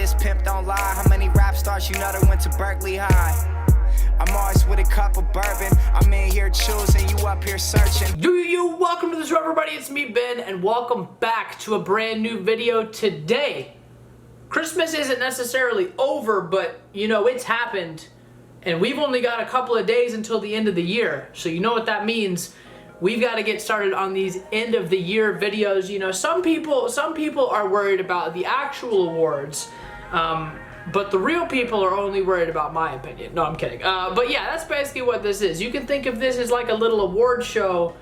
this pimp don't lie. How many rap stars you know that went to Berkeley High? I'm always with a cup of bourbon. I'm in here choosing, you up here searching. Welcome to the show, everybody. It's me, Ben, and welcome back to a brand new video today. Christmas isn't necessarily over, but you know, it's happened. And we've only got a couple of days until the end of the year. So you know what that means. We've got to get started on these end of the year videos. You know, some people are worried about the actual awards. But the real people are only worried about my opinion. No, I'm kidding. But yeah, that's basically what this is. You can think of this as like a little award show,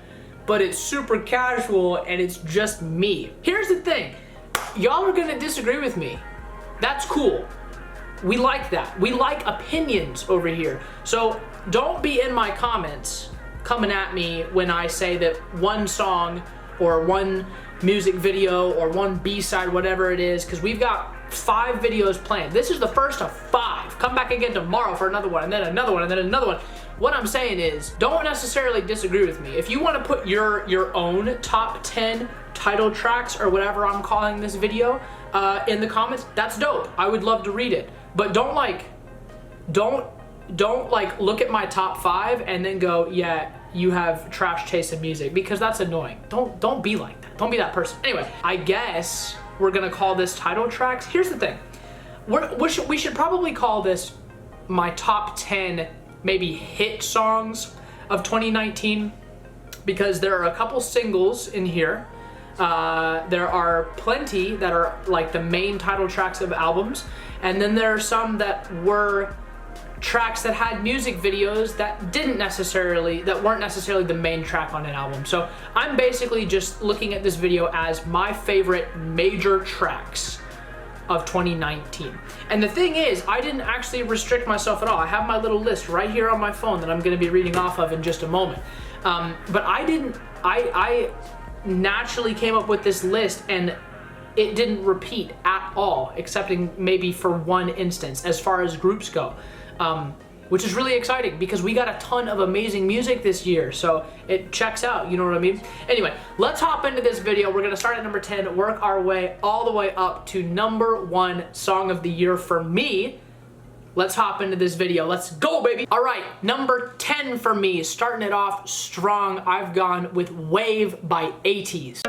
but it's super casual and it's just me. Here's the thing. Y'all are gonna disagree with me. That's cool. We like that. We like opinions over here. So don't be in my comments coming at me when I say that one song or one music video or one B-side, whatever it is, because we've got 5 videos planned. This is the first of 5. Come back again tomorrow for another one, and then another one, and then another one. What I'm saying is, don't necessarily disagree with me. If you want to put your own top 10 title tracks or whatever I'm calling this video in the comments, that's dope. I would love to read it. But don't look at my top 5 and then go, yeah, you have trash taste in music, because that's annoying. Don't be like that. Don't be that person. Anyway, I guess we're gonna call this title tracks. Here's the thing. We should probably call this my top 10 maybe hit songs of 2019, because there are a couple singles in here. There are plenty that are like the main title tracks of albums, and then there are some that were tracks that had music videos that weren't necessarily the main track on an album. So I'm basically just looking at this video as my favorite major tracks of 2019. And the thing is, I didn't actually restrict myself at all. I have my little list right here on my phone that I'm going to be reading off of in just a moment. But I naturally came up with this list, and it didn't repeat at all, excepting maybe for one instance as far as groups go. Which is really exciting because we got a ton of amazing music this year, so it checks out, you know what I mean? Anyway, let's hop into this video. We're gonna start at number 10, work our way all the way up to number 1 song of the year for me. Let's hop into this video. Let's go, baby. All right, number 10 for me, starting it off strong. I've gone with Wave by SOTY.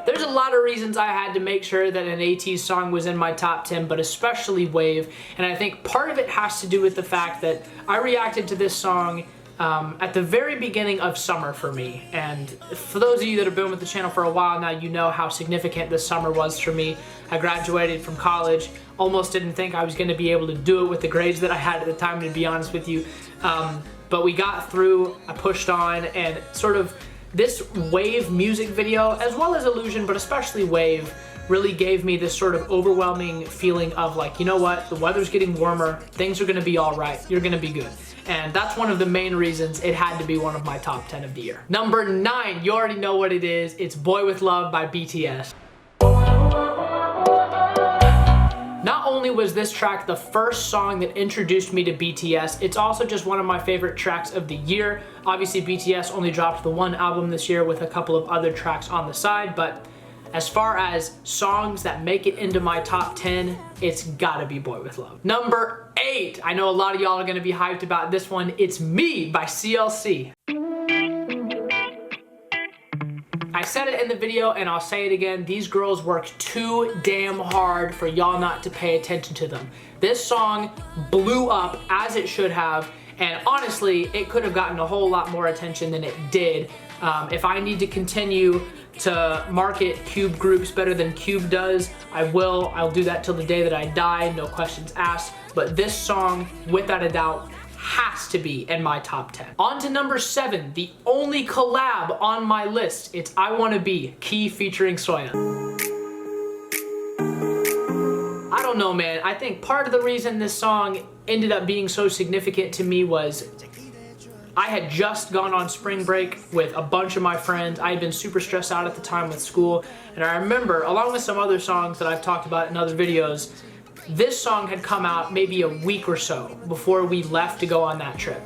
There's a lot of reasons I had to make sure that an SOTY song was in my top 10, but especially Wave. And I think part of it has to do with the fact that I reacted to this song at the very beginning of summer for me. And for those of you that have been with the channel for a while now, you know how significant this summer was for me. I graduated from college, almost didn't think I was going to be able to do it with the grades that I had at the time, to be honest with you. But we got through, I pushed on, and sort of this Wave music video, as well as Illusion, but especially Wave, really gave me this sort of overwhelming feeling of like, you know what, the weather's getting warmer, things are gonna be all right, you're gonna be good. And that's one of the main reasons it had to be one of my top 10 of the year. Number 9, you already know what it is. It's Boy With Love by BTS. Not only was this track the first song that introduced me to BTS, it's also just one of my favorite tracks of the year. Obviously, BTS only dropped the one album this year with a couple of other tracks on the side, but as far as songs that make it into my top 10, it's gotta be Boy With Love. Number 8, I know a lot of y'all are gonna be hyped about this one. It's Me by CLC. I said it in the video and I'll say it again, these girls worked too damn hard for y'all not to pay attention to them. This song blew up as it should have, and honestly, it could have gotten a whole lot more attention than it did. If I need to continue to market Cube groups better than Cube does, I will. I'll do that till the day that I die, no questions asked. But this song, without a doubt, has to be in my top 10. On to number 7, the only collab on my list. It's I Wanna Be, Key featuring Soya. I don't know, man. I think part of the reason this song ended up being so significant to me was I had just gone on spring break with a bunch of my friends. I had been super stressed out at the time with school, and I remember, along with some other songs that I've talked about in other videos, this song had come out maybe a week or so before we left to go on that trip.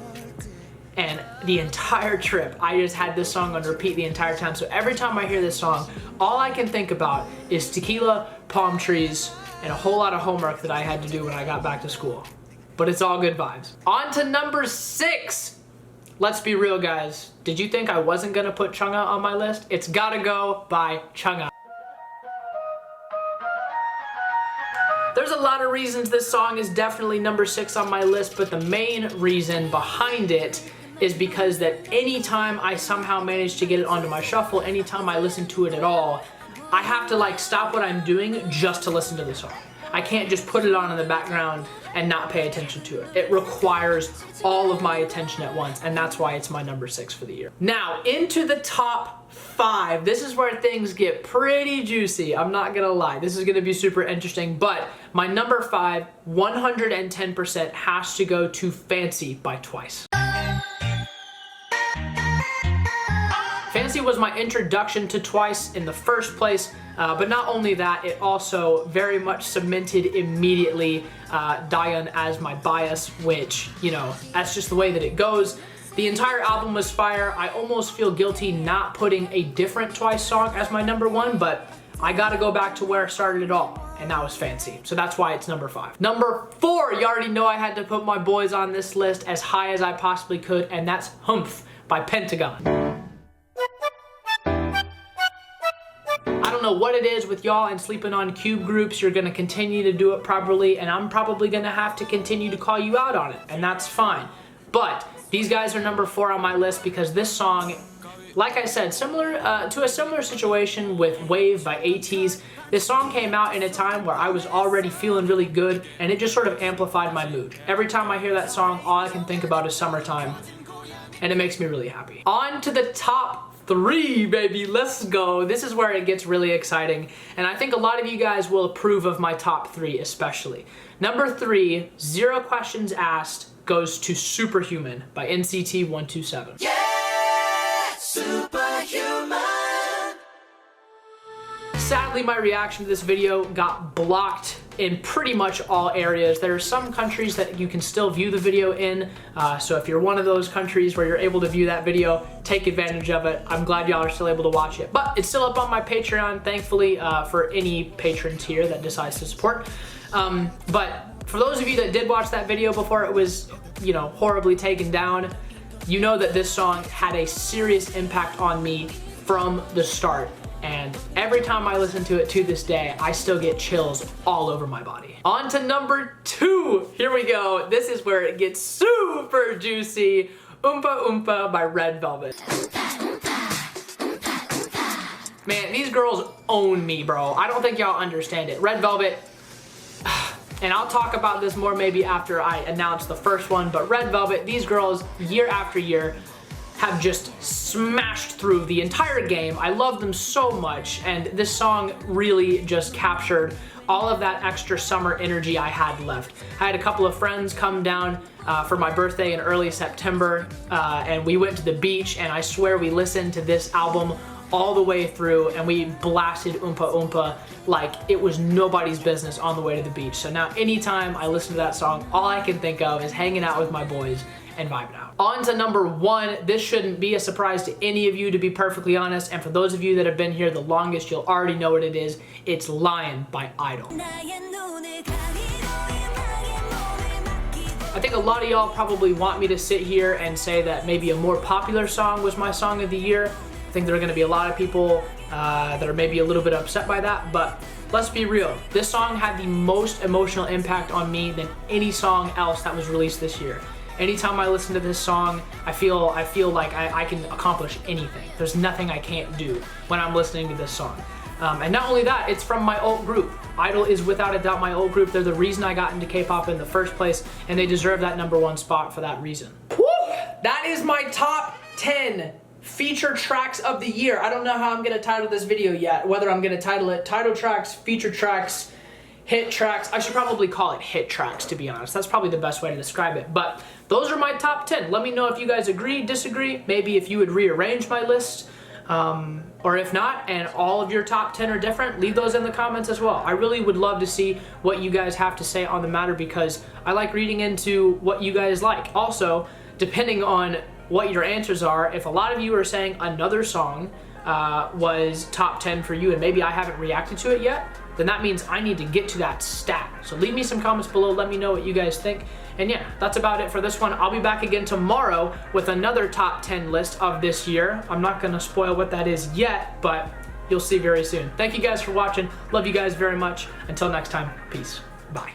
And the entire trip, I just had this song on repeat the entire time. So every time I hear this song, all I can think about is tequila, palm trees, and a whole lot of homework that I had to do when I got back to school. But it's all good vibes. On to number 6. Let's be real, guys. Did you think I wasn't gonna put Chungha on my list? It's Gotta Go by Chungha. There's a lot of reasons this song is definitely number 6 on my list, but the main reason behind it is because that anytime I somehow manage to get it onto my shuffle, anytime I listen to it at all, I have to like stop what I'm doing just to listen to the song. I can't just put it on in the background and not pay attention to it. It requires all of my attention at once, and that's why it's my number 6 for the year. Now, into the top 5. This is where things get pretty juicy. I'm not gonna lie. This is gonna be super interesting, but my number 5, 110% has to go to Fancy by Twice. Fancy was my introduction to Twice in the first place, but not only that, it also very much cemented immediately Daeun as my bias, which, you know, that's just the way that it goes. The entire album was fire. I almost feel guilty not putting a different Twice song as my number 1, but I gotta go back to where I started it all, and that was Fancy. So that's why it's number 5. Number 4, you already know I had to put my boys on this list as high as I possibly could, and that's Humph by Pentagon. I don't know what it is with y'all and sleeping on cube groups. You're gonna continue to do it properly, and I'm probably gonna have to continue to call you out on it, and that's fine. But these guys are number 4 on my list because this song, like I said, similar to a similar situation with Wave by ATEEZ. This song came out in a time where I was already feeling really good, and it just sort of amplified my mood. Every time I hear that song, all I can think about is summertime, and it makes me really happy. On to the top 3, baby, let's go. This is where it gets really exciting, and I think a lot of you guys will approve of my top 3 especially. Number 3, 0 questions asked, goes to Superhuman by NCT 127. Yeah, Superhuman. Sadly, my reaction to this video got blocked in pretty much all areas. There are some countries that you can still view the video in, so if you're one of those countries where you're able to view that video, take advantage of it. I'm glad y'all are still able to watch it. But it's still up on my Patreon, thankfully, for any patrons here that decides to support. But for those of you that did watch that video before it was, you know, horribly taken down, you know that this song had a serious impact on me from the start. And every time I listen to it to this day, I still get chills all over my body. On to number 2. Here we go. This is where it gets super juicy. Oompa Oompa by Red Velvet. Man, these girls own me, bro. I don't think y'all understand it. Red Velvet, and I'll talk about this more maybe after I announce the first one, but Red Velvet, these girls, year after year, have just smashed through the entire game. I love them so much, and this song really just captured all of that extra summer energy I had left. I had a couple of friends come down for my birthday in early September, and we went to the beach, and I swear we listened to this album all the way through, and we blasted Oompa Oompa like it was nobody's business on the way to the beach. So now anytime I listen to that song, all I can think of is hanging out with my boys and vibing out. On to number 1. This shouldn't be a surprise to any of you, to be perfectly honest, and for those of you that have been here the longest, you'll already know what it is. It's Lion by I-DLE. I think a lot of y'all probably want me to sit here and say that maybe a more popular song was my song of the year. I think there are going to be a lot of people that are maybe a little bit upset by that, but let's be real. This song had the most emotional impact on me than any song else that was released this year. Anytime I listen to this song, I feel like I can accomplish anything. There's nothing I can't do when I'm listening to this song. And not only that, it's from my alt group. I-DLE is without a doubt my alt group. They're the reason I got into K-pop in the first place, and they deserve that number 1 spot for that reason. Woo! That is my top 10 feature tracks of the year. I don't know how I'm gonna title this video yet, whether I'm gonna title it title tracks, feature tracks, hit tracks. I should probably call it hit tracks, to be honest. That's probably the best way to describe it. But those are my top 10. Let me know if you guys agree, disagree, maybe if you would rearrange my list, or if not, and all of your top 10 are different, leave those in the comments as well. I really would love to see what you guys have to say on the matter because I like reading into what you guys like. Also, depending on what your answers are. If a lot of you are saying another song was top 10 for you and maybe I haven't reacted to it yet, then that means I need to get to that stat. So leave me some comments below, let me know what you guys think. And yeah, that's about it for this one. I'll be back again tomorrow with another top 10 list of this year. I'm not gonna spoil what that is yet, but you'll see very soon. Thank you guys for watching. Love you guys very much. Until next time, peace. Bye.